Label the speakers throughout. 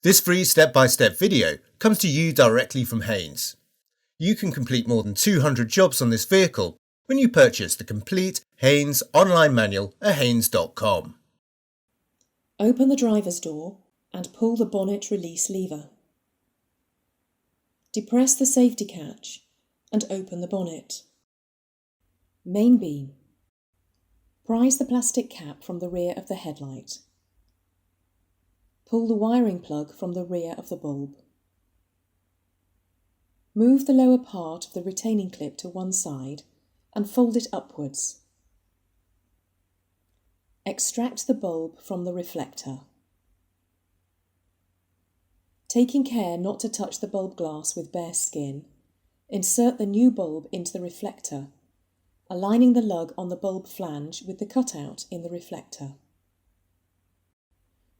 Speaker 1: This free step-by-step video comes to you directly from Haynes. You can complete more than 200 jobs on this vehicle when you purchase the complete Haynes online manual at haynes.com.
Speaker 2: Open the driver's door and pull the bonnet release lever. Depress the safety catch and open the bonnet. Main beam. Prise the plastic cap from the rear of the headlight. Pull the wiring plug from the rear of the bulb. Move the lower part of the retaining clip to one side and fold it upwards. Extract the bulb from the reflector. Taking care not to touch the bulb glass with bare skin, insert the new bulb into the reflector, aligning the lug on the bulb flange with the cutout in the reflector.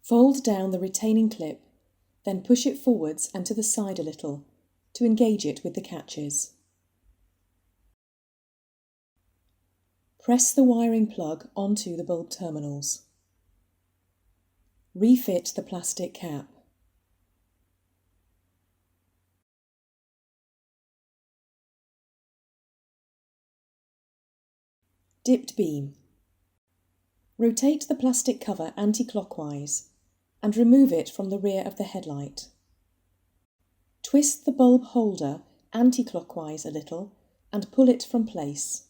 Speaker 2: Fold down the retaining clip, then push it forwards and to the side a little to engage it with the catches. Press the wiring plug onto the bulb terminals. Refit the plastic cap. Dipped beam. Rotate the plastic cover anti-clockwise and remove it from the rear of the headlight. Twist the bulb holder anti-clockwise a little and pull it from place.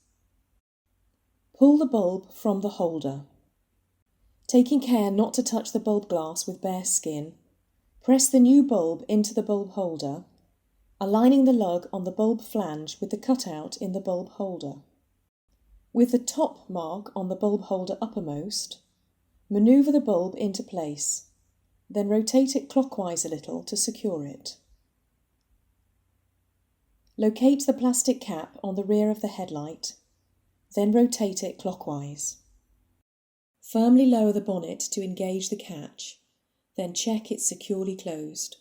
Speaker 2: Pull the bulb from the holder. Taking care not to touch the bulb glass with bare skin, press the new bulb into the bulb holder, aligning the lug on the bulb flange with the cutout in the bulb holder. With the top mark on the bulb holder uppermost, manoeuvre the bulb into place, then rotate it clockwise a little to secure it. Locate the plastic cap on the rear of the headlight, then rotate it clockwise. Firmly lower the bonnet to engage the catch, then check it's securely closed.